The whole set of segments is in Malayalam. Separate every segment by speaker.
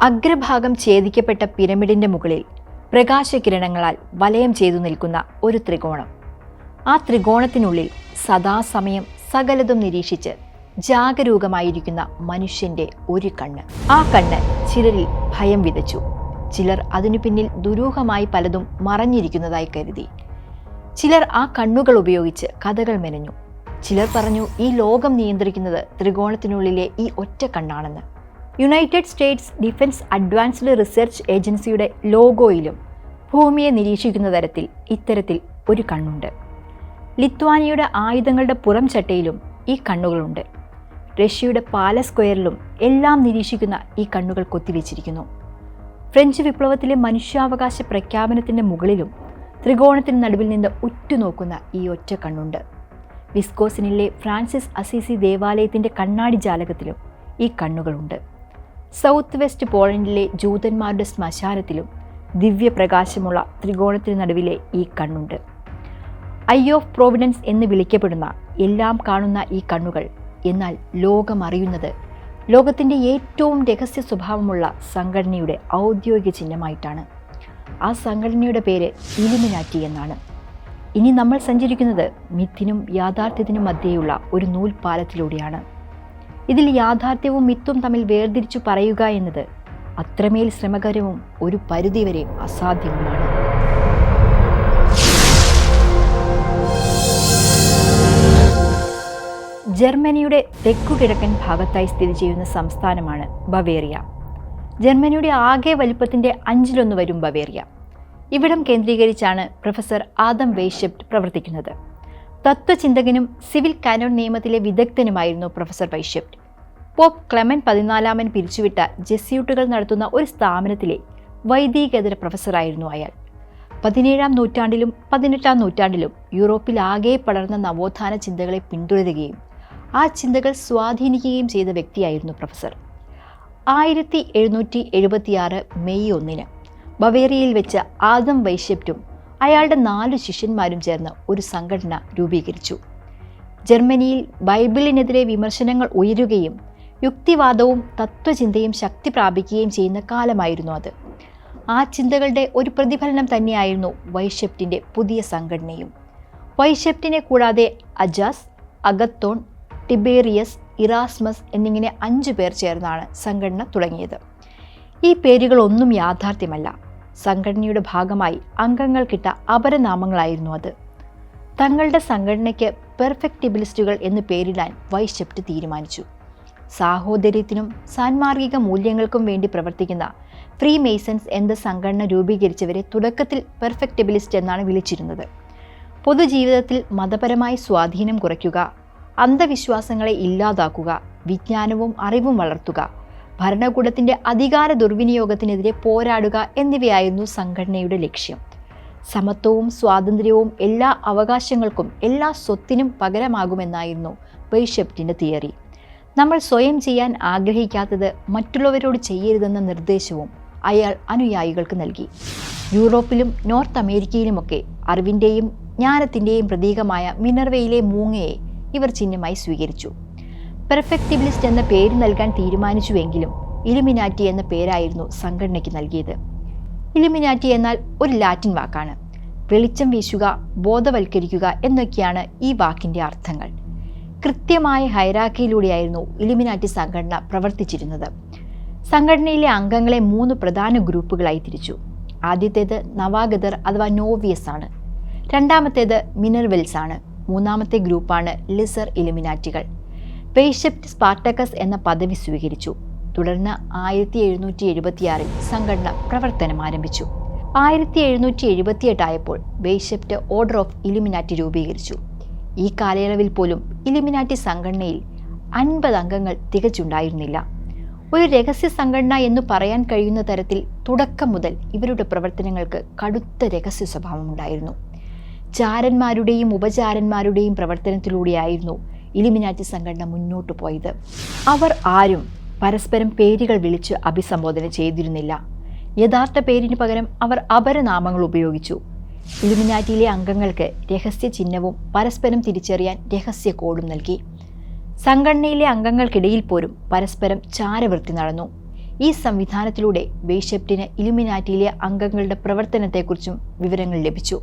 Speaker 1: അഗ്രഭാഗം ഛേദിക്കപ്പെട്ട പിരമിഡിന്റെ മുകളിൽ പ്രകാശകിരണങ്ങളാൽ വലയം ചെയ്തു നിൽക്കുന്ന ഒരു ത്രികോണം. ആ ത്രികോണത്തിനുള്ളിൽ സദാസമയം സകലതും നിരീക്ഷിച്ച് ജാഗരൂകമായിരിക്കുന്ന മനുഷ്യന്റെ ഒരു കണ്ണ്. ആ കണ്ണ് ചിലരിൽ ഭയം വിതച്ചു. ചിലർ അതിനു പിന്നിൽ ദുരൂഹമായി പലതും മറഞ്ഞിരിക്കുന്നതായി കരുതി. ചിലർ ആ കണ്ണുകൾ ഉപയോഗിച്ച് കഥകൾ മെനഞ്ഞു. ചിലർ പറഞ്ഞു ഈ ലോകം നിയന്ത്രിക്കുന്നത് ത്രികോണത്തിനുള്ളിലെ ഈ ഒറ്റ കണ്ണാണെന്ന്. United States Defense Advanced Research ഏജൻസിയുടെ ലോഗോയിലും ഭൂമിയെ നിരീക്ഷിക്കുന്ന തരത്തിൽ ഇത്തരത്തിൽ ഒരു കണ്ണുണ്ട്. ലിത്വാനിയയുടെ ആയുധങ്ങളുടെ പുറം ചട്ടയിലും ഈ കണ്ണുകളുണ്ട്. റഷ്യയുടെ പാലസ് സ്ക്വയറിലും എല്ലാം നിരീക്ഷിക്കുന്ന ഈ കണ്ണുകൾ കൊത്തിവെച്ചിരിക്കുന്നു. ഫ്രഞ്ച് വിപ്ലവത്തിലെ മനുഷ്യാവകാശ പ്രഖ്യാപനത്തിൻ്റെ മുകളിലും ത്രികോണത്തിന് നടുവിൽ നിന്ന് ഉറ്റുനോക്കുന്ന ഈ ഒറ്റ കണ്ണുണ്ട്. വിസ്കോസിനിലെ ഫ്രാൻസിസ് അസീസി ദേവാലയത്തിൻ്റെ കണ്ണാടി ജാലകത്തിലും ഈ കണ്ണുകളുണ്ട്. സൗത്ത് വെസ്റ്റ് പോളണ്ടിലെ ജൂതന്മാരുടെ ശ്മശാനത്തിലും ദിവ്യപ്രകാശമുള്ള ത്രികോണത്തിന് നടുവിലെ ഈ കണ്ണുണ്ട്. ഐ ഓഫ് പ്രോവിഡൻസ് എന്ന് വിളിക്കപ്പെടുന്ന എല്ലാം കാണുന്ന ഈ കണ്ണുകൾ എന്നാൽ ലോകമറിയുന്നത് ലോകത്തിൻ്റെ ഏറ്റവും രഹസ്യ സ്വഭാവമുള്ള സംഘടനയുടെ ഔദ്യോഗിക ചിഹ്നമായിട്ടാണ്. ആ സംഘടനയുടെ പേര് ഇലുമിനാറ്റി എന്നാണ്. ഇനി നമ്മൾ സഞ്ചരിക്കുന്നത് മിത്തിനും യാഥാർത്ഥ്യത്തിനും മധ്യേയുള്ള ഒരു നൂൽപാലത്തിലൂടെയാണ്. ഇതിൽ യാഥാർത്ഥ്യവും മിത്തും തമ്മിൽ വേർതിരിച്ചു പറയുക എന്നത് അത്രമേൽ ശ്രമകരവും ഒരു പരിധിവരെ അസാധ്യവുമാണ്. ജർമ്മനിയുടെ തെക്കുകിഴക്കൻ ഭാഗത്തായി സ്ഥിതി ചെയ്യുന്ന സംസ്ഥാനമാണ് ബവേറിയ. ജർമ്മനിയുടെ ആകെ വലിപ്പത്തിൻ്റെ 1/5 വരും ബവേറിയ. ഇവിടം കേന്ദ്രീകരിച്ചാണ് പ്രൊഫസർ ആദം വെയ്ഷെപ്റ്റ് പ്രവർത്തിക്കുന്നത്. തത്വചിന്തകനും സിവിൽ കാനോൺ നിയമത്തിലെ വിദഗ്ധനുമായിരുന്നു പ്രൊഫസർ വെയ്ഷെപ്റ്റ്. പോപ്പ് ക്ലെമന്റ് 14 പിരിച്ചുവിട്ട ജെസ്യൂട്ടുകൾ നടത്തുന്ന ഒരു സ്ഥാപനത്തിലെ വൈദികേതര പ്രൊഫസറായിരുന്നു അയാൾ. 17-ാം നൂറ്റാണ്ടിലും 18-ാം നൂറ്റാണ്ടിലും യൂറോപ്പിൽ ആകെ പടർന്ന നവോത്ഥാന ചിന്തകളെ പിന്തുടരുകയും ആ ചിന്തകൾ സ്വാധീനിക്കുകയും ചെയ്ത വ്യക്തിയായിരുന്നു പ്രൊഫസർ. 1776 മെയ് 1 ബവേറിയയിൽ വെച്ച് ആദം വെയ്ഷെപ്റ്റും അയാളുടെ 4 ശിഷ്യന്മാരും ചേർന്ന് ഒരു സംഘടന രൂപീകരിച്ചു. ജർമ്മനിയിൽ ബൈബിളിനെതിരെ വിമർശനങ്ങൾ ഉയരുകയും യുക്തിവാദവും തത്വചിന്തയും ശക്തി പ്രാപിക്കുകയും ചെയ്യുന്ന കാലമായിരുന്നു അത്. ആ ചിന്തകളുടെ ഒരു പ്രതിഫലനം തന്നെയായിരുന്നു വെയ്ഷെപ്റ്റിൻ്റെ പുതിയ സംഘടനയും. വെയ്ഷെപ്റ്റിനെ കൂടാതെ അജാസ്, അഗത്തോൺ, ടിബേറിയസ്, ഇറാസ്മസ് എന്നിങ്ങനെ 5 പേർ ചേർന്നാണ് സംഘടന തുടങ്ങിയത്. ഈ പേരുകളൊന്നും യാഥാർത്ഥ്യമല്ല. സംഘടനയുടെ ഭാഗമായി അംഗങ്ങൾക്കിട്ട അപരനാമങ്ങളായിരുന്നു അത്. തങ്ങളുടെ സംഘടനയ്ക്ക് പെർഫെക്റ്റിബിലിസ്റ്റുകൾ എന്ന് പേരിടാൻ വെയ്ഷെപ്റ്റ് തീരുമാനിച്ചു. സാഹോദര്യത്തിനും സാൻമാർഗിക മൂല്യങ്ങൾക്കും വേണ്ടി പ്രവർത്തിക്കുന്ന ഫ്രീ മേസൺസ് എന്ന സംഘടന രൂപീകരിച്ചവരെ തുടക്കത്തിൽ പെർഫെക്റ്റിബിലിസ്റ്റ് എന്നാണ് വിളിച്ചിരുന്നത്. പൊതുജീവിതത്തിൽ മതപരമായ സ്വാധീനം കുറയ്ക്കുക, അന്ധവിശ്വാസങ്ങളെ ഇല്ലാതാക്കുക, വിജ്ഞാനവും അറിവും വളർത്തുക, ഭരണകൂടത്തിൻ്റെ അധികാര ദുർവിനിയോഗത്തിനെതിരെ പോരാടുക എന്നിവയായിരുന്നു സംഘടനയുടെ ലക്ഷ്യം. സമത്വവും സ്വാതന്ത്ര്യവും എല്ലാ അവകാശങ്ങൾക്കും എല്ലാ സ്വത്തിനും പകരമാകുമെന്നായിരുന്നു വെയ്ഷെപ്റ്റിൻ്റെ തിയറി. നമ്മൾ സ്വയം ചെയ്യാൻ ആഗ്രഹിക്കാത്തത് മറ്റുള്ളവരോട് ചെയ്യരുതെന്ന നിർദ്ദേശവും അയാൾ അനുയായികൾക്ക് നൽകി. യൂറോപ്പിലും നോർത്ത് അമേരിക്കയിലുമൊക്കെ അറിവിൻ്റെയും ജ്ഞാനത്തിൻ്റെയും പ്രതീകമായ മിനർവയിലെ മൂങ്ങയെ ഇവർ ചിഹ്നമായി സ്വീകരിച്ചു. പെർഫെക്റ്റിബിലിസ്റ്റ് എന്ന പേര് നൽകാൻ തീരുമാനിച്ചുവെങ്കിലും ഇലുമിനാറ്റി എന്ന പേരായിരുന്നു സംഘടനയ്ക്ക് നൽകിയത്. ഇലുമിനാറ്റി എന്നാൽ ഒരു ലാറ്റിൻ വാക്കാണ്. വെളിച്ചം വീശുക, ബോധവൽക്കരിക്കുക എന്നൊക്കെയാണ് ഈ വാക്കിൻ്റെ അർത്ഥങ്ങൾ. കൃത്യമായ ഹൈറാർക്കിയിലൂടെയായിരുന്നു ഇലുമിനാറ്റി സംഘടന പ്രവർത്തിച്ചിരുന്നത്. സംഘടനയിലെ അംഗങ്ങളെ 3 പ്രധാന ഗ്രൂപ്പുകളായി തിരിച്ചു. ആദ്യത്തേത് നവാഗതർ അഥവാ നോവിയസ് ആണ്. രണ്ടാമത്തേത് മിനർവെൽസ് ആണ്. മൂന്നാമത്തെ ഗ്രൂപ്പാണ് ലിസർ ഇലുമിനാറ്റികൾ. വെയ്ഷെപ്റ്റ് സ്പാർട്ടക്കസ് എന്ന പദവി സ്വീകരിച്ചു. തുടർന്ന് 1776 സംഘടന പ്രവർത്തനം ആരംഭിച്ചു. 1778 ആയപ്പോൾ വെയ്ഷെപ്റ്റ് ഓർഡർ ഓഫ് ഇലുമിനാറ്റി രൂപീകരിച്ചു. ഈ കാലയളവിൽ പോലും ഇലുമിനാറ്റി സംഘടനയിൽ 50 അംഗങ്ങൾ തികച്ചുണ്ടായിരുന്നില്ല. ഒരു രഹസ്യ സംഘടന എന്ന് പറയാൻ കഴിയുന്ന തരത്തിൽ തുടക്കം മുതൽ ഇവരുടെ പ്രവർത്തനങ്ങൾക്ക് കടുത്ത രഹസ്യ സ്വഭാവമുണ്ടായിരുന്നു. ചാരന്മാരുടെയും ഉപചാരന്മാരുടെയും പ്രവർത്തനത്തിലൂടെയായിരുന്നു ഇലുമിനാറ്റി സംഘടന മുന്നോട്ടു പോയത്. അവർ ആരും പരസ്പരം പേരുകൾ വിളിച്ച് അഭിസംബോധന ചെയ്തിരുന്നില്ല. യഥാർത്ഥ പേരിന് പകരം അവർ അപരനാമങ്ങൾ ഉപയോഗിച്ചു. ഇലുമിനാറ്റിയിലെ അംഗങ്ങൾക്ക് രഹസ്യ ചിഹ്നവും പരസ്പരം തിരിച്ചറിയാൻ രഹസ്യ കോഡും നൽകി. സംഘടനയിലെ അംഗങ്ങൾക്കിടയിൽ പോലും പരസ്പരം ചാരവൃത്തി നടന്നു. ഈ സംവിധാനത്തിലൂടെ വെയ്ഷെപ്റ്റിന് ഇലുമിനാറ്റിയിലെ അംഗങ്ങളുടെ പ്രവർത്തനത്തെക്കുറിച്ചും വിവരങ്ങൾ ലഭിച്ചു.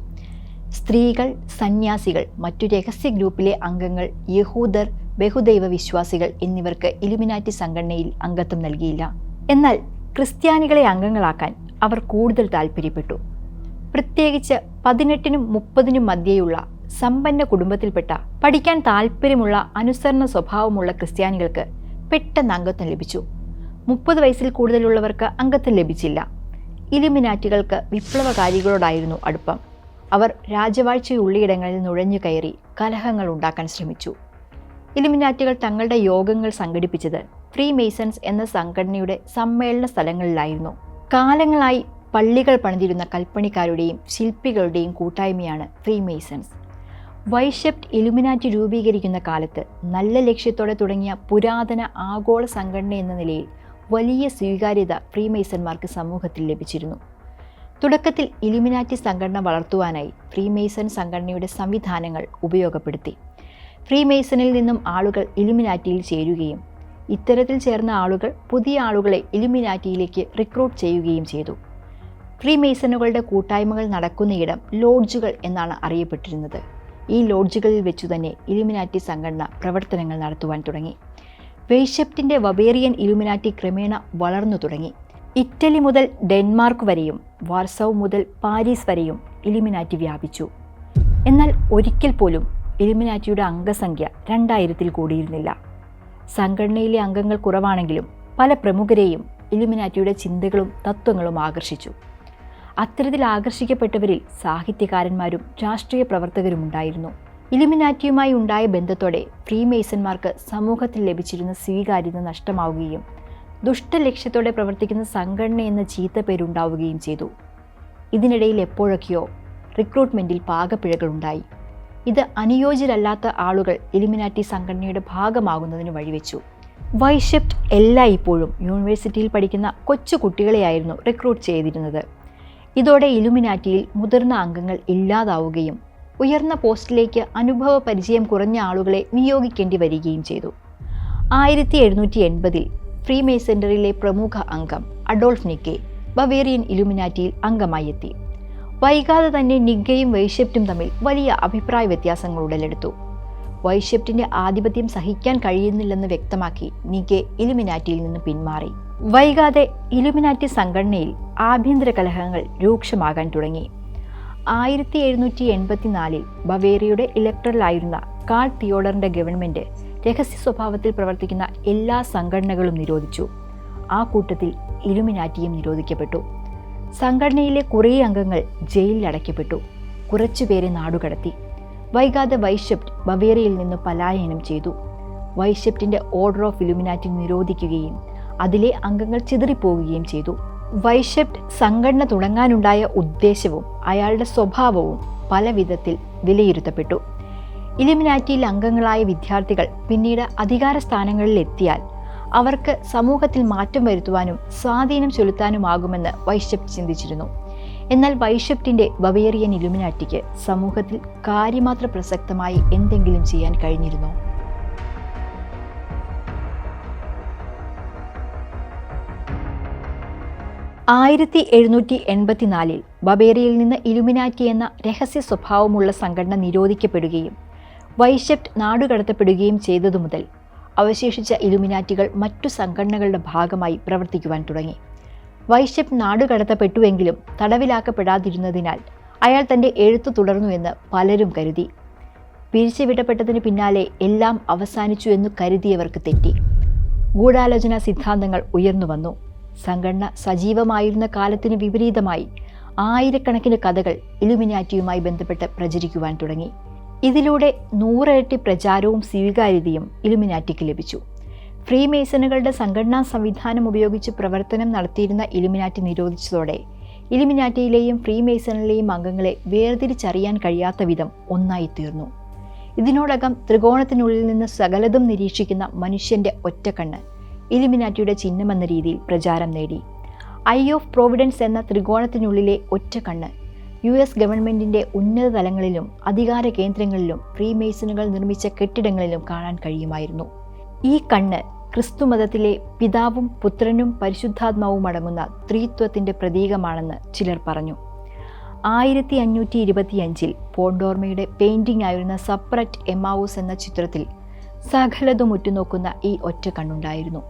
Speaker 1: സ്ത്രീകൾ, സന്യാസികൾ, മറ്റു രഹസ്യ ഗ്രൂപ്പിലെ അംഗങ്ങൾ, യഹൂദർ, ബഹുദൈവ വിശ്വാസികൾ എന്നിവർക്ക് ഇലുമിനാറ്റി സംഘടനയിൽ അംഗത്വം നൽകിയില്ല. എന്നാൽ ക്രിസ്ത്യാനികളെ അംഗങ്ങളാക്കാൻ അവർ കൂടുതൽ താൽപ്പര്യപ്പെട്ടു. പ്രത്യേകിച്ച് 18-നും 30-നും മധ്യേയുള്ള സമ്പന്ന കുടുംബത്തിൽപ്പെട്ട, പഠിക്കാൻ താൽപ്പര്യമുള്ള, അനുസരണ സ്വഭാവമുള്ള ക്രിസ്ത്യാനികൾക്ക് പെട്ടെന്ന് അംഗത്വം ലഭിച്ചു. 30 വയസ്സിൽ കൂടുതലുള്ളവർക്ക് അംഗത്വം ലഭിച്ചില്ല. ഇലുമിനാറ്റികൾക്ക് വിപ്ലവകാരികളോടായിരുന്നു അടുപ്പം. അവർ രാജവാഴ്ചയുള്ളിടങ്ങളിൽ നുഴഞ്ഞു കയറി കലഹങ്ങൾ ഉണ്ടാക്കാൻ ശ്രമിച്ചു. ഇലുമിനാറ്റികൾ തങ്ങളുടെ യോഗങ്ങൾ സംഘടിപ്പിച്ചത് ഫ്രീ മേസൺസ് എന്ന സംഘടനയുടെ സമ്മേളന സ്ഥലങ്ങളിലായിരുന്നു. കാലങ്ങളായി പള്ളികൾ പണിതിരുന്ന കൽപ്പണിക്കാരുടെയും ശില്പികളുടെയും കൂട്ടായ്മയാണ് ഫ്രീ മേസൺസ്. വൈഷെപ്റ്റ് ഇലുമിനാറ്റി രൂപീകരിക്കുന്ന കാലത്ത് നല്ല ലക്ഷ്യത്തോടെ തുടങ്ങിയ പുരാതന ആഗോള സംഘടന എന്ന നിലയിൽ വലിയ സ്വീകാര്യത ഫ്രീ മേസന്മാർക്ക് സമൂഹത്തിൽ ലഭിച്ചിരുന്നു. തുടക്കത്തിൽ ഇലുമിനാറ്റി സംഘടന വളർത്തുവാനായി ഫ്രീ മേസൺ സംഘടനയുടെ സംവിധാനങ്ങൾ ഉപയോഗപ്പെടുത്തി. ഫ്രീ മേസണിൽ നിന്നും ആളുകൾ ഇലുമിനാറ്റിയിൽ ചേരുകയും ഇത്തരത്തിൽ ചേർന്ന ആളുകൾ പുതിയ ആളുകളെ ഇലുമിനാറ്റിയിലേക്ക് റിക്രൂട്ട് ചെയ്യുകയും ചെയ്തു. ഫ്രീ മേസണുകളുടെ കൂട്ടായ്മകൾ നടക്കുന്നയിടം ലോഡ്ജുകൾ എന്നാണ് അറിയപ്പെട്ടിരുന്നത്. ഈ ലോഡ്ജുകളിൽ വെച്ചു തന്നെ ഇലുമിനാറ്റി സംഘടന പ്രവർത്തനങ്ങൾ നടത്തുവാൻ തുടങ്ങി. വെയ്ഷെപ്റ്റിൻ്റെ വബേറിയൻ ഇലുമിനാറ്റി ക്രമേണ വളർന്നു തുടങ്ങി. ഇറ്റലി മുതൽ ഡെൻമാർക്ക് വരെയും വാർസൗ മുതൽ പാരീസ് വരെയും ഇലുമിനാറ്റി വ്യാപിച്ചു. എന്നാൽ ഒരിക്കൽ പോലും ഇലുമിനാറ്റിയുടെ അംഗസംഖ്യ 2000-ൽ കൂടിയിരുന്നില്ല. സംഘടനയിലെ അംഗങ്ങൾ കുറവാണെങ്കിലും പല പ്രമുഖരെയും ഇലുമിനാറ്റിയുടെ ചിന്തകളും തത്വങ്ങളും ആകർഷിച്ചു. അത്തരത്തിൽ ആകർഷിക്കപ്പെട്ടവരിൽ സാഹിത്യകാരന്മാരും രാഷ്ട്രീയ പ്രവർത്തകരും ഉണ്ടായിരുന്നു. ഇലുമിനാറ്റിയുമായി ഉണ്ടായ ബന്ധത്തോടെ ഫ്രീ മേസന്മാർക്ക് സമൂഹത്തിൽ ലഭിച്ചിരുന്ന സ്വീകാര്യത നഷ്ടമാവുകയും ദുഷ്ടലക്ഷ്യത്തോടെ പ്രവർത്തിക്കുന്ന സംഘടന എന്ന ചീത്തപ്പേരുണ്ടാവുകയും ചെയ്തു. ഇതിനിടയിൽ എപ്പോഴൊക്കെയോ റിക്രൂട്ട്മെൻറ്റിൽ പാകപ്പിഴകളുണ്ടായി. ഇത് അനുയോജ്യരല്ലാത്ത ആളുകൾ ഇലുമിനാറ്റി സംഘടനയുടെ ഭാഗമാകുന്നതിന് വഴിവെച്ചു. വൈഷെപ്റ്റ് എല്ലായ്പ്പോഴും യൂണിവേഴ്സിറ്റിയിൽ പഠിക്കുന്ന കൊച്ചു കുട്ടികളെയായിരുന്നു റിക്രൂട്ട് ചെയ്തിരുന്നത്. ഇതോടെ ഇലുമിനാറ്റിയിൽ മുതിർന്ന അംഗങ്ങൾ ഇല്ലാതാവുകയും ഉയർന്ന പോസ്റ്റിലേക്ക് അനുഭവ പരിചയം കുറഞ്ഞ ആളുകളെ നിയോഗിക്കേണ്ടി വരികയും ചെയ്തു. 1780-ൽ ഫ്രീ മേസണറിയിലെ പ്രമുഖ അംഗം അഡോൾഫ് നിക്കെ ബവേറിയൻ ഇലുമിനാറ്റിയിൽ അംഗമായി എത്തി. വൈകാതെ തന്നെ നിഗ്ഗയും വൈഷെപ്റ്റും തമ്മിൽ വലിയ അഭിപ്രായ വ്യത്യാസങ്ങൾ ഉടലെടുത്തു. വൈഷെപ്റ്റിന്റെ ആധിപത്യം സഹിക്കാൻ കഴിയുന്നില്ലെന്ന് വ്യക്തമാക്കി നിഗ്ഗെ ഇലുമിനാറ്റിയിൽ നിന്ന് പിന്മാറി. വൈകാതെ ഇലുമിനാറ്റി സംഘടനയിൽ ആഭ്യന്തര കലഹങ്ങൾ രൂക്ഷമാകാൻ തുടങ്ങി. 1784-ൽ ബവേറിയയുടെ ഇലക്ടറലായിരുന്ന കാൾ തിയോഡറിന്റെ ഗവൺമെന്റ് രഹസ്യ സ്വഭാവത്തിൽ പ്രവർത്തിക്കുന്ന എല്ലാ സംഘടനകളും നിരോധിച്ചു. ആ കൂട്ടത്തിൽ ഇലുമിനാറ്റിയും നിരോധിക്കപ്പെട്ടു. സംഘടനയിലെ കുറേ അംഗങ്ങൾ ജയിലിൽ അടയ്ക്കപ്പെട്ടു. കുറച്ചുപേരെ നാടുകടത്തി. വൈകാതെ വൈഷെപ്റ്റ് ബവേറിയയിൽ നിന്ന് പലായനം ചെയ്തു. വൈഷെപ്റ്റിന്റെ ഓർഡർ ഓഫ് ഇലുമിനാറ്റി നിരോധിക്കുകയും അതിലെ അംഗങ്ങൾ ചിതറിപ്പോവുകയും ചെയ്തു. വൈഷെപ്റ്റ് സംഘടന തുടങ്ങാനുണ്ടായ ഉദ്ദേശവും അയാളുടെ സ്വഭാവവും പല വിധത്തിൽ വിലയിരുത്തപ്പെട്ടു. ഇലുമിനാറ്റിയിൽ അംഗങ്ങളായ വിദ്യാർത്ഥികൾ പിന്നീട് അധികാര സ്ഥാനങ്ങളിൽ എത്തിയാൽ അവർക്ക് സമൂഹത്തിൽ മാറ്റം വരുത്തുവാനും സ്വാധീനം ചെലുത്താനുമാകുമെന്ന് വൈഷെപ്റ്റ് ചിന്തിച്ചിരുന്നു. എന്നാൽ വൈഷെപ്റ്റിന്റെ ബവേറിയൻ ഇലുമിനാറ്റിക്ക് സമൂഹത്തിൽ കാര്യമാത്ര പ്രസക്തമായി എന്തെങ്കിലും ചെയ്യാൻ കഴിഞ്ഞിരുന്നോ? 1784-ൽ ബവേറിയയിൽ നിന്ന് ഇലുമിനാറ്റി എന്ന രഹസ്യ സ്വഭാവമുള്ള സംഘടന നിരോധിക്കപ്പെടുകയും വൈഷെപ്റ്റ് നാടുകടത്തപ്പെടുകയും ചെയ്തതു മുതൽ അവശേഷിച്ച ഇലുമിനാറ്റികൾ മറ്റു സംഘടനകളുടെ ഭാഗമായി പ്രവർത്തിക്കുവാൻ തുടങ്ങി. വൈഷെപ്റ്റ് നാടുകടത്തപ്പെട്ടുവെങ്കിലും തടവിലാക്കപ്പെടാതിരുന്നതിനാൽ അയാൾ തൻ്റെ എഴുത്തു തുടർന്നുവെന്ന് പലരും കരുതി. പിരിച്ചുവിടപ്പെട്ടതിന് പിന്നാലെ എല്ലാം അവസാനിച്ചു എന്നു കരുതിയവർക്ക് തെറ്റി. ഗൂഢാലോചനാ സിദ്ധാന്തങ്ങൾ ഉയർന്നു വന്നു. സംഘടന സജീവമായിരുന്ന കാലത്തിന് വിപരീതമായി ആയിരക്കണക്കിന് കഥകൾ ഇലുമിനാറ്റിയുമായി ബന്ധപ്പെട്ട് പ്രചരിക്കുവാൻ തുടങ്ങി. ഇതിലൂടെ 100 ഇരട്ടി പ്രചാരവും സ്വീകാര്യതയും ഇലുമിനാറ്റിക്ക് ലഭിച്ചു. ഫ്രീ മേസണുകളുടെ സംഘടനാ സംവിധാനം ഉപയോഗിച്ച് പ്രവർത്തനം നടത്തിയിരുന്ന ഇലുമിനാറ്റി നിരോധിച്ചതോടെ ഇലുമിനാറ്റിയിലെയും ഫ്രീ മേസണിലെയും അംഗങ്ങളെ വേർതിരിച്ചറിയാൻ കഴിയാത്ത വിധം ഒന്നായി തീർന്നു. ഇതിനോടകം ത്രികോണത്തിനുള്ളിൽ നിന്ന് സകലതും നിരീക്ഷിക്കുന്ന മനുഷ്യന്റെ ഒറ്റക്കണ്ണ് ഇലുമിനാറ്റിയുടെ ചിഹ്നമെന്ന രീതിയിൽ പ്രചാരം നേടി. ഐ ഓഫ് പ്രോവിഡൻസ് എന്ന ത്രികോണത്തിനുള്ളിലെ ഒറ്റക്കണ്ണ് US ഗവൺമെന്റിന്റെ ഉന്നത തലങ്ങളിലും അധികാര കേന്ദ്രങ്ങളിലും ഫ്രീ മേസണുകൾ നിർമ്മിച്ച കെട്ടിടങ്ങളിലും കാണാൻ കഴിയുമായിരുന്നു. ഈ കണ്ണ് ക്രിസ്തുമതത്തിലെ പിതാവും പുത്രനും പരിശുദ്ധാത്മാവും അടങ്ങുന്ന ത്രിത്വത്തിൻ്റെ പ്രതീകമാണെന്ന് ചിലർ പറഞ്ഞു. 1525 പോണ്ടോർമയുടെ പെയിന്റിംഗ് ആയിരുന്ന സപ്രറ്റ് എമ്മാവൂസ് എന്ന ചിത്രത്തിൽ സകലതും ഉറ്റുനോക്കുന്ന ഈ ഒറ്റ കണ്ണുണ്ടായിരുന്നു.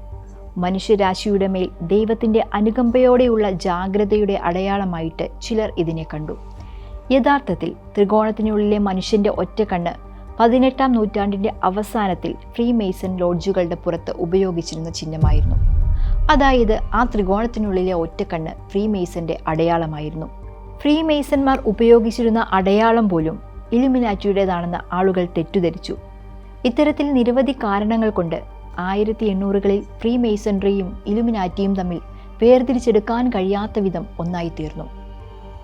Speaker 1: മനുഷ്യരാശിയുടെ മേൽ ദൈവത്തിൻ്റെ അനുകമ്പയോടെയുള്ള ജാഗ്രതയുടെ അടയാളമായിട്ട് ചിലർ ഇതിനെ കണ്ടു. യഥാർത്ഥത്തിൽ ത്രികോണത്തിനുള്ളിലെ മനുഷ്യൻ്റെ ഒറ്റ കണ്ണ് 18-ാം നൂറ്റാണ്ടിൻ്റെ അവസാനത്തിൽ ഫ്രീമേസൺ ലോഡ്ജുകളുടെ പുറത്ത് ഉപയോഗിച്ചിരുന്ന ചിഹ്നമായിരുന്നു. അതായത് ആ ത്രികോണത്തിനുള്ളിലെ ഒറ്റക്കണ്ണ് ഫ്രീമേസന്റെ അടയാളമായിരുന്നു. ഫ്രീമേസന്മാർ ഉപയോഗിച്ചിരുന്ന അടയാളം പോലും ഇലുമിനാറ്റിയുടേതാണെന്ന് ആളുകൾ തെറ്റിദ്ധരിച്ചു. ഇത്തരത്തിൽ നിരവധി കാരണങ്ങൾ കൊണ്ട് 1800-കളിൽ ഫ്രീമേസൺറിയും ഇലുമിനാറ്റിയും തമ്മിൽ വേർതിരിച്ചെടുക്കാൻ കഴിയാത്ത വിധം ഒന്നായിത്തീർന്നു.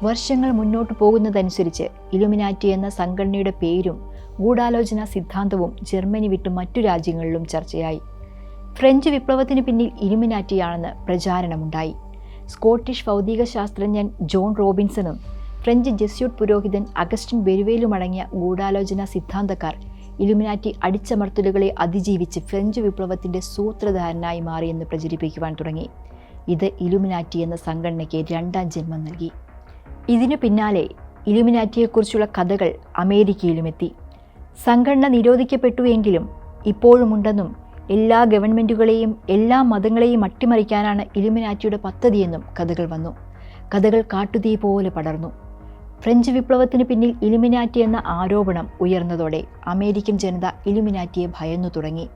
Speaker 1: വർഷങ്ങൾ മുന്നോട്ട് പോകുന്നതനുസരിച്ച് ഇലുമിനാറ്റി എന്ന സംഘടനയുടെ പേരും ഗൂഢാലോചന സിദ്ധാന്തവും ജർമ്മനി വിട്ട് മറ്റു രാജ്യങ്ങളിലും ചർച്ചയായി. ഫ്രഞ്ച് വിപ്ലവത്തിന് പിന്നിൽ ഇലുമിനാറ്റിയാണെന്ന് പ്രചാരണമുണ്ടായി. സ്കോട്ടിഷ് ഭൗതിക ശാസ്ത്രജ്ഞൻ ജോൺ റോബിൻസണും ഫ്രഞ്ച് ജെസ്യൂട്ട് പുരോഹിതൻ അഗസ്റ്റിൻ ബെരുവേലുമടങ്ങിയ ഗൂഢാലോചന സിദ്ധാന്തക്കാർ ഇലുമിനാറ്റി അടിച്ചമർത്തലുകളെ അതിജീവിച്ച് ഫ്രഞ്ച് വിപ്ലവത്തിൻ്റെ സൂത്രധാരനായി മാറിയെന്ന് പ്രചരിപ്പിക്കുവാൻ തുടങ്ങി. ഇത് ഇലുമിനാറ്റി എന്ന സംഘടനയ്ക്ക് 2ാം ജന്മം നൽകി. ഇതിനു പിന്നാലെ ഇലുമിനാറ്റിയെക്കുറിച്ചുള്ള കഥകൾ അമേരിക്കയിലുമെത്തി. സംഘടന നിരോധിക്കപ്പെട്ടു എങ്കിലും ഇപ്പോഴുമുണ്ടെന്നും എല്ലാ ഗവൺമെൻറ്റുകളെയും എല്ലാ മതങ്ങളെയും അട്ടിമറിക്കാനാണ് ഇലുമിനാറ്റിയുടെ പദ്ധതിയെന്നും കഥകൾ വന്നു. കഥകൾ കാട്ടുതീ പോലെ പടർന്നു. ഫ്രഞ്ച് വിപ്ലവത്തിന് പിന്നിൽ ഇലുമിനാറ്റി എന്ന ആരോപണം ഉയർന്നതോടെ അമേരിക്കൻ ജനത ഇലുമിനാറ്റിയെ ഭയന്നു തുടങ്ങി.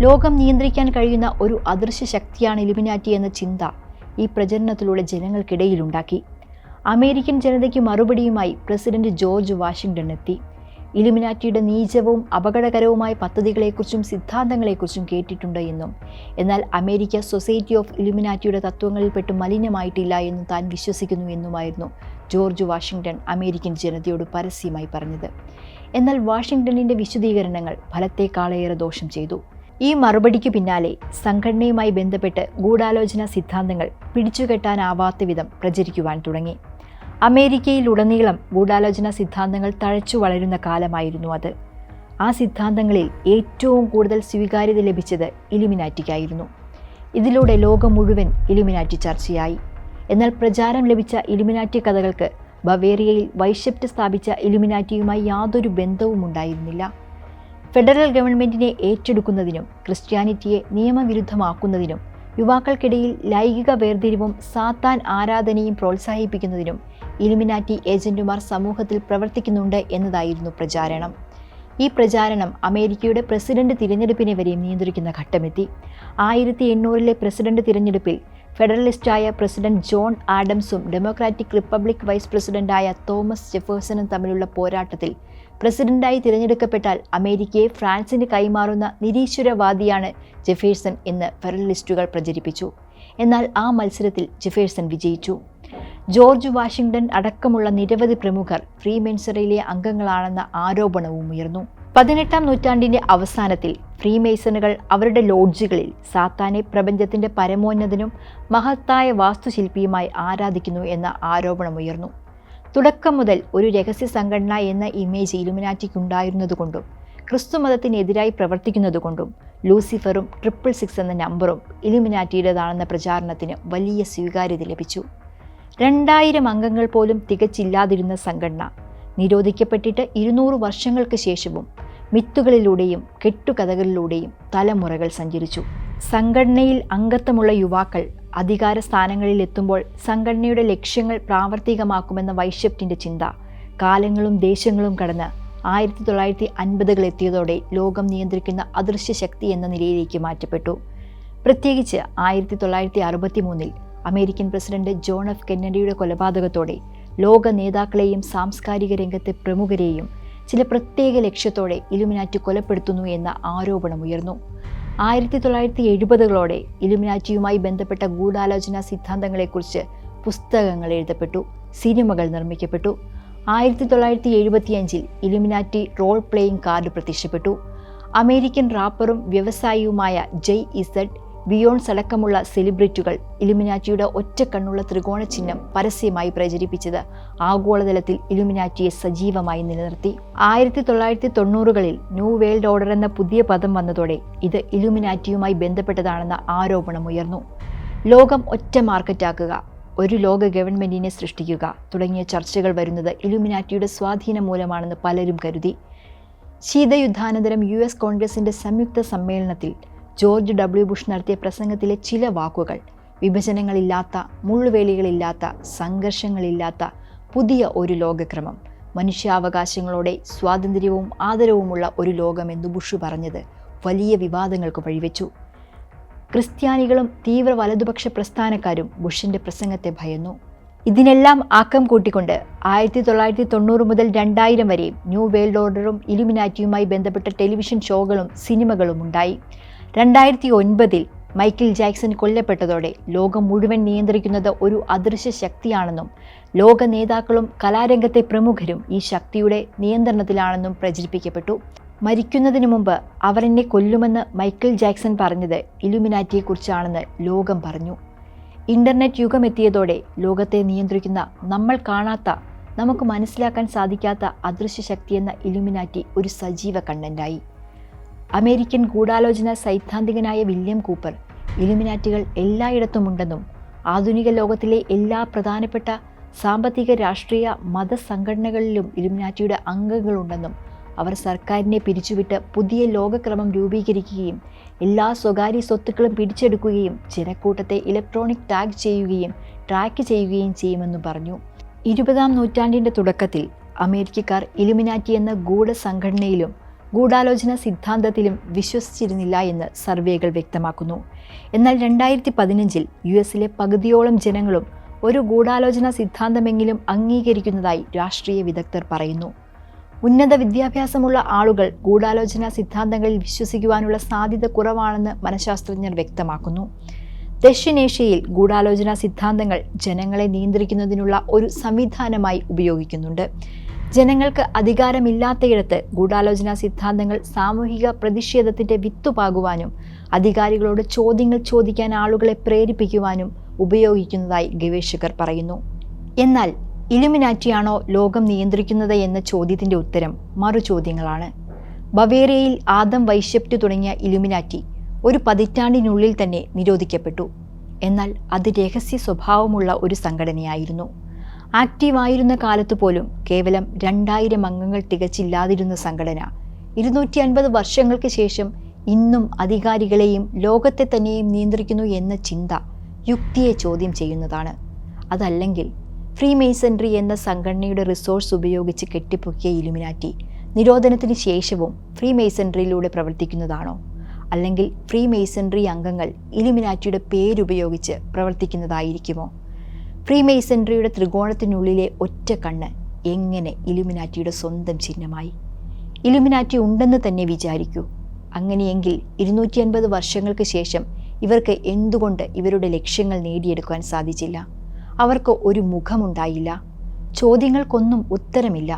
Speaker 1: ലോകം നിയന്ത്രിക്കാൻ കഴിയുന്ന ഒരു അദൃശ്യ ശക്തിയാണ് ഇലുമിനാറ്റി എന്ന ചിന്ത ഈ പ്രചരണത്തിലൂടെ ജനങ്ങൾക്കിടയിലുണ്ടാക്കി. അമേരിക്കൻ ജനതയ്ക്ക് മറുപടിയുമായി പ്രസിഡന്റ് ജോർജ് വാഷിംഗ്ടൺ എത്തി. ഇലുമിനാറ്റിയുടെ നീചവും അപകടകരവുമായ പദ്ധതികളെക്കുറിച്ചും സിദ്ധാന്തങ്ങളെക്കുറിച്ചും കേട്ടിട്ടുണ്ട് എന്നും എന്നാൽ അമേരിക്ക സൊസൈറ്റി ഓഫ് ഇലുമിനാറ്റിയുടെ തത്വങ്ങളിൽപ്പെട്ട് മലിനമായിട്ടില്ല എന്നും താൻ വിശ്വസിക്കുന്നു എന്നുമായിരുന്നു ജോർജ് വാഷിംഗ്ടൺ അമേരിക്കൻ ജനതയോട് പരസ്യമായി പറഞ്ഞത്. എന്നാൽ വാഷിംഗ്ടണിൻ്റെ വിശദീകരണങ്ങൾ ഫലത്തേക്കാളേറെ ദോഷം ചെയ്തു. ഈ മറുപടിക്ക് പിന്നാലെ സംഘടനയുമായി ബന്ധപ്പെട്ട് ഗൂഢാലോചന സിദ്ധാന്തങ്ങൾ പിടിച്ചുകെട്ടാനാവാത്ത വിധം പ്രചരിക്കുവാൻ തുടങ്ങി. അമേരിക്കയിലുടനീളം ഗൂഢാലോചന സിദ്ധാന്തങ്ങൾ തഴച്ചു വളരുന്ന കാലമായിരുന്നു അത്. ആ സിദ്ധാന്തങ്ങളിൽ ഏറ്റവും കൂടുതൽ സ്വീകാര്യത ലഭിച്ചത് ഇലുമിനാറ്റിക്കായിരുന്നു. ഇതിലൂടെ ലോകം മുഴുവൻ ഇലുമിനാറ്റി ചർച്ചയായി. എന്നാൽ പ്രചാരം ലഭിച്ച ഇലുമിനാറ്റി കഥകൾക്ക് ബവേറിയയിൽ വൈശിഷ്ട്യം സ്ഥാപിച്ച ഇലുമിനാറ്റിയുമായി യാതൊരു ബന്ധവും ഉണ്ടായിരുന്നില്ല. ഫെഡറൽ ഗവൺമെൻറ്റിനെ ഏറ്റെടുക്കുന്നതിനും ക്രിസ്ത്യാനിറ്റിയെ നിയമവിരുദ്ധമാക്കുന്നതിനും യുവാക്കൾക്കിടയിൽ ലൈംഗിക വേർതിരിവും സാത്താൻ ആരാധനയും പ്രോത്സാഹിപ്പിക്കുന്നതിനും ഇലുമിനാറ്റി ഏജന്റുമാർ സമൂഹത്തിൽ പ്രവർത്തിക്കുന്നുണ്ട് എന്നതായിരുന്നു പ്രചാരണം. ഈ പ്രചാരണം അമേരിക്കയുടെ പ്രസിഡന്റ് തിരഞ്ഞെടുപ്പിനെ വരെ നിയന്ത്രിക്കുന്ന ഘട്ടമെത്തി. 1800-ലെ പ്രസിഡന്റ് തിരഞ്ഞെടുപ്പിൽ ഫെഡറലിസ്റ്റായ പ്രസിഡന്റ് ജോൺ ആഡംസും ഡെമോക്രാറ്റിക് റിപ്പബ്ലിക് വൈസ് പ്രസിഡന്റായ തോമസ് ജെഫേഴ്സണും തമ്മിലുള്ള പോരാട്ടത്തിൽ പ്രസിഡന്റായി തിരഞ്ഞെടുക്കപ്പെട്ടാൽ അമേരിക്കയെ ഫ്രാൻസിന് കൈമാറുന്ന നിരീശ്വരവാദിയാണ് ജെഫേഴ്സൺ എന്ന് ഫെഡറലിസ്റ്റുകൾ പ്രചരിപ്പിച്ചു. എന്നാൽ ആ മത്സരത്തിൽ ജെഫേഴ്സൺ വിജയിച്ചു. ജോർജ് വാഷിംഗ്ടൺ അടക്കമുള്ള നിരവധി പ്രമുഖർ ഫ്രീമേസണറിയിലെ അംഗങ്ങളാണെന്ന ആരോപണവും ഉയർന്നു. 18-ാം നൂറ്റാണ്ടിൻ്റെ അവസാനത്തിൽ ഫ്രീമേസണുകൾ അവരുടെ ലോഡ്ജുകളിൽ സാത്താനെ പ്രപഞ്ചത്തിൻ്റെ പരമോന്നതനും മഹത്തായ വാസ്തുശില്പിയുമായി ആരാധിക്കുന്നു എന്ന ആരോപണമുയർന്നു. തുടക്കം മുതൽ ഒരു രഹസ്യ സംഘടന എന്ന ഇമേജ് ഇലുമിനാറ്റിക്കുണ്ടായിരുന്നതുകൊണ്ടും ക്രിസ്തുമതത്തിനെതിരായി പ്രവർത്തിക്കുന്നതുകൊണ്ടും ലൂസിഫറും 666 എന്ന നമ്പറും ഇലുമിനാറ്റിയുടേതാണെന്ന പ്രചാരണത്തിന് വലിയ സ്വീകാര്യത ലഭിച്ചു. 2000 അംഗങ്ങൾ പോലും തികച്ചില്ലാതിരുന്ന സംഘടന നിരോധിക്കപ്പെട്ടിട്ട് 200 വർഷങ്ങൾക്ക് ശേഷവും മിത്തുകളിലൂടെയും കെട്ടുകഥകളിലൂടെയും തലമുറകൾ സഞ്ചരിച്ചു. സംഘടനയിൽ അംഗത്വമുള്ള യുവാക്കൾ അധികാര സ്ഥാനങ്ങളിൽ എത്തുമ്പോൾ സംഘടനയുടെ ലക്ഷ്യങ്ങൾ പ്രാവർത്തികമാക്കുമെന്ന വൈശിഷ്ട്യത്തിൻ്റെ ചിന്ത കാലങ്ങളും ദേശങ്ങളും കടന്ന് 1950-കൾ എത്തിയതോടെ ലോകം നിയന്ത്രിക്കുന്ന അദൃശ്യ ശക്തി എന്ന നിലയിലേക്ക് മാറ്റപ്പെട്ടു. പ്രത്യേകിച്ച് 1963-ൽ അമേരിക്കൻ പ്രസിഡന്റ് ജോൺ എഫ് കെന്നഡിയുടെ കൊലപാതകത്തോടെ ലോക നേതാക്കളെയും സാംസ്കാരിക രംഗത്തെ പ്രമുഖരെയും ചില പ്രത്യേക ലക്ഷ്യത്തോടെ ഇലുമിനാറ്റി കൊലപ്പെടുത്തുന്നു എന്ന ആരോപണമുയർന്നു. 1970-കളോടെ ഇലുമിനാറ്റിയുമായി ബന്ധപ്പെട്ട ഗൂഢാലോചന സിദ്ധാന്തങ്ങളെക്കുറിച്ച് പുസ്തകങ്ങൾ എഴുതപ്പെട്ടു, സിനിമകൾ നിർമ്മിക്കപ്പെട്ടു. 1975-ൽ ഇലുമിനാറ്റി റോൾ പ്ലേയിങ് കാർഡ് പ്രത്യക്ഷപ്പെട്ടു. അമേരിക്കൻ റാപ്പറും വ്യവസായിയുമായ ജയ് ഇസഡ് ബിയോൺസ് അടക്കമുള്ള സെലിബ്രിറ്റികൾ ഇലുമിനാറ്റിയുടെ ഒറ്റക്കണ്ണുള്ള ത്രികോണ ചിഹ്നം പരസ്യമായി പ്രചരിപ്പിച്ചത് ആഗോളതലത്തിൽ ഇലുമിനാറ്റിയെ സജീവമായി നിലനിർത്തി. 1990കളിൽ ന്യൂ വേൾഡ് ഓർഡർ എന്ന പുതിയ പദം വന്നതോടെ ഇത് ഇലുമിനാറ്റിയുമായി ബന്ധപ്പെട്ടതാണെന്ന ആരോപണമുയർന്നു. ലോകം ഒറ്റ മാർക്കറ്റാക്കുക, ഒരു ലോക ഗവൺമെന്റിനെ സൃഷ്ടിക്കുക തുടങ്ങിയ ചർച്ചകൾ വരുന്നത് ഇലുമിനാറ്റിയുടെ സ്വാധീനം മൂലമാണെന്ന് പലരും കരുതി. ശീതയുദ്ധാനന്തരം US കോൺഗ്രസിന്റെ സംയുക്ത സമ്മേളനത്തിൽ ജോർജ് W. ബുഷ് നടത്തിയ പ്രസംഗത്തിലെ ചില വാക്കുകൾ വിഭജനങ്ങളില്ലാത്ത, മുള്ളുവേലികളില്ലാത്ത, സംഘർഷങ്ങളില്ലാത്ത പുതിയ ഒരു ലോകക്രമം, മനുഷ്യാവകാശങ്ങളോടെ സ്വാതന്ത്ര്യവും ആദരവുമുള്ള ഒരു ലോകമെന്ന് ബുഷ് പറഞ്ഞത് വലിയ വിവാദങ്ങൾക്ക് വഴിവെച്ചു. ക്രിസ്ത്യാനികളും തീവ്ര വലതുപക്ഷ പ്രസ്ഥാനക്കാരും ബുഷിന്റെ പ്രസംഗത്തെ ഭയന്നു. ഇതിനെല്ലാം ആക്കം കൂട്ടിക്കൊണ്ട് 1990 മുതൽ 2000 വരെ ന്യൂ വേൾഡ് ഓർഡറും ഇലുമിനാറ്റിയുമായി ബന്ധപ്പെട്ട ടെലിവിഷൻ ഷോകളും സിനിമകളും ഉണ്ടായി. 2009 മൈക്കിൾ ജാക്സൺ കൊല്ലപ്പെട്ടതോടെ ലോകം മുഴുവൻ നിയന്ത്രിക്കുന്നത് ഒരു അദൃശ്യ ശക്തിയാണെന്നും ലോക നേതാക്കളും കലാരംഗത്തെ പ്രമുഖരും ഈ ശക്തിയുടെ നിയന്ത്രണത്തിലാണെന്നും പ്രചരിപ്പിക്കപ്പെട്ടു. മരിക്കുന്നതിന് മുമ്പ് അവർ എന്നെ കൊല്ലുമെന്ന് മൈക്കിൾ ജാക്സൺ പറഞ്ഞത് ഇലുമിനാറ്റിയെക്കുറിച്ചാണെന്ന് ലോകം പറഞ്ഞു. ഇന്റർനെറ്റ് യുഗമെത്തിയതോടെ ലോകത്തെ നിയന്ത്രിക്കുന്ന, നമ്മൾ കാണാത്ത, നമുക്ക് മനസ്സിലാക്കാൻ സാധിക്കാത്ത അദൃശ്യ ശക്തിയെന്ന ഇലുമിനാറ്റി ഒരു സജീവ കണ്ടന്റായി. അമേരിക്കൻ ഗൂഢാലോചന സൈദ്ധാന്തികനായ വില്യം കൂപ്പർ ഇലുമിനാറ്റികൾ എല്ലായിടത്തുമുണ്ടെന്നും ആധുനിക ലോകത്തിലെ എല്ലാ പ്രധാനപ്പെട്ട സാമ്പത്തിക, രാഷ്ട്രീയ, മതസംഘടനകളിലും ഇലുമിനാറ്റിയുടെ അംഗങ്ങളുണ്ടെന്നും അവർ സർക്കാരിനെ പിരിച്ചുവിട്ട് പുതിയ ലോകക്രമം രൂപീകരിക്കുകയും എല്ലാ സ്വകാര്യ സ്വത്തുക്കളും പിടിച്ചെടുക്കുകയും ജനക്കൂട്ടത്തെ ഇലക്ട്രോണിക് ട്രാക്ക് ചെയ്യുകയും ചെയ്യുമെന്ന് പറഞ്ഞു. 20ാം നൂറ്റാണ്ടിൻ്റെ തുടക്കത്തിൽ അമേരിക്കക്കാർ ഇലുമിനാറ്റി എന്ന ഗൂഢസംഘടനയിലും ഗൂഢാലോചന സിദ്ധാന്തത്തിലും വിശ്വസിച്ചിരുന്നില്ല എന്ന് സർവേകൾ വ്യക്തമാക്കുന്നു. എന്നാൽ 2015 US പകുതിയോളം ജനങ്ങളും ഒരു ഗൂഢാലോചന സിദ്ധാന്തമെങ്കിലും അംഗീകരിക്കുന്നതായി രാഷ്ട്രീയ വിദഗ്ധർ പറയുന്നു. ഉന്നത വിദ്യാഭ്യാസമുള്ള ആളുകൾ ഗൂഢാലോചന സിദ്ധാന്തങ്ങളിൽ വിശ്വസിക്കുവാനുള്ള സാധ്യത കുറവാണെന്ന് മനഃശാസ്ത്രജ്ഞർ വ്യക്തമാക്കുന്നു. ദക്ഷിണേഷ്യയിൽ ഗൂഢാലോചന സിദ്ധാന്തങ്ങൾ ജനങ്ങളെ നിയന്ത്രിക്കുന്നതിനുള്ള ഒരു സംവിധാനമായി ഉപയോഗിക്കുന്നുണ്ട്. ജനങ്ങൾക്ക് അധികാരമില്ലാത്തയിടത്ത് ഗൂഢാലോചന സിദ്ധാന്തങ്ങൾ സാമൂഹിക പ്രതിഷേധത്തിന്റെ വിത്തുപാകുവാനും അധികാരികളോട് ചോദ്യങ്ങൾ ചോദിക്കാൻ ആളുകളെ പ്രേരിപ്പിക്കുവാനും ഉപയോഗിക്കുന്നതായി ഗവേഷകർ പറയുന്നു. എന്നാൽ ഇലുമിനാറ്റിയാണോ ലോകം നിയന്ത്രിക്കുന്നത് എന്ന ചോദ്യത്തിന്റെ ഉത്തരം മറുചോദ്യങ്ങളാണ്. ബവേറിയയിൽ ആദം വൈശെപ്റ്റ് തുടങ്ങിയ ഇലുമിനാറ്റി ഒരു പതിറ്റാണ്ടിനുള്ളിൽ തന്നെ നിരോധിക്കപ്പെട്ടു. എന്നാൽ അത് രഹസ്യ സ്വഭാവമുള്ള ഒരു സംഘടനയായിരുന്നു. ആക്റ്റീവായിരുന്ന കാലത്തു പോലും കേവലം 2000 അംഗങ്ങൾ തികച്ചില്ലാതിരുന്ന സംഘടന 250 വർഷങ്ങൾക്ക് ശേഷം ഇന്നും അധികാരികളെയും ലോകത്തെ തന്നെയും നിയന്ത്രിക്കുന്നു എന്ന ചിന്ത യുക്തിയെ ചോദ്യം ചെയ്യുന്നതാണ്. അതല്ലെങ്കിൽ ഫ്രീമേസൺറി എന്ന സംഘടനയുടെ റിസോഴ്സ് ഉപയോഗിച്ച് കെട്ടിപ്പൊക്കിയ ഇലുമിനാറ്റി നിരോധനത്തിന് ശേഷവും ഫ്രീമേസൺറിയിലൂടെ പ്രവർത്തിക്കുന്നതാണോ? അല്ലെങ്കിൽ ഫ്രീമേസൺറി അംഗങ്ങൾ ഇലുമിനാറ്റിയുടെ പേരുപയോഗിച്ച് പ്രവർത്തിക്കുന്നതായിരിക്കുമോ? ഫ്രീമേസൺറിയുടെ ത്രികോണത്തിനുള്ളിലെ ഒറ്റ കണ്ണ് എങ്ങനെ ഇലുമിനാറ്റിയുടെ സ്വന്തം ചിഹ്നമായി? ഇലുമിനാറ്റി ഉണ്ടെന്ന് തന്നെ വിചാരിക്കൂ. അങ്ങനെയെങ്കിൽ 250 വർഷങ്ങൾക്ക് ശേഷം ഇവർക്ക് എന്തുകൊണ്ട് ഇവരുടെ ലക്ഷ്യങ്ങൾ നേടിയെടുക്കാൻ സാധിച്ചില്ല? അവർക്ക് ഒരു മുഖമുണ്ടായില്ല. ചോദ്യങ്ങൾക്കൊന്നും ഉത്തരമില്ല.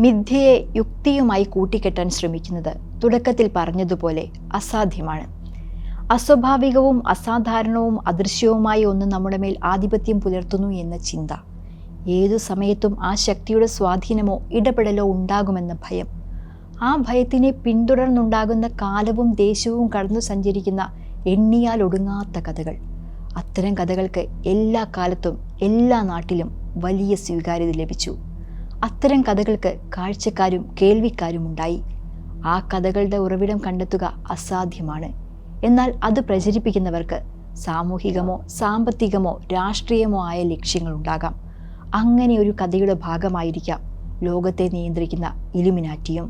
Speaker 1: മിഥ്യയെ യുക്തിയുമായി കൂട്ടിക്കെട്ടാൻ ശ്രമിക്കുന്നത് തുടക്കത്തിൽ പറഞ്ഞതുപോലെ അസാധ്യമാണ്. അസ്വാഭാവികവും അസാധാരണവും അദൃശ്യവുമായ ഒന്ന് നമ്മുടെ മേൽ ആധിപത്യം പുലർത്തുന്നു എന്ന ചിന്ത, ഏതു സമയത്തും ആ ശക്തിയുടെ സ്വാധീനമോ ഇടപെടലോ ഉണ്ടാകുമെന്ന ഭയം, ആ ഭയത്തിനെ പിന്തുടർന്നുണ്ടാകുന്ന കാലവും ദേശവും കടന്നു സഞ്ചരിക്കുന്ന എണ്ണിയാൽ ഒടുങ്ങാത്ത കഥകൾ. അത്തരം കഥകൾക്ക് എല്ലാ കാലത്തും എല്ലാ നാട്ടിലും വലിയ സ്വീകാര്യത ലഭിച്ചു. അത്തരം കഥകൾക്ക് കാഴ്ചക്കാരും കേൾവിക്കാരും ഉണ്ടായി. ആ കഥകളുടെ ഉറവിടം കണ്ടെത്തുക അസാധ്യമാണ്. എന്നാൽ അത് പ്രചരിപ്പിക്കുന്നവർക്ക് സാമൂഹികമോ സാമ്പത്തികമോ രാഷ്ട്രീയമോ ആയ ലക്ഷ്യങ്ങളുണ്ടാകാം. അങ്ങനെ ഒരു കഥയുടെ ഭാഗമായിരിക്കാം ലോകത്തെ നിയന്ത്രിക്കുന്ന ഇലുമിനാറ്റിയും.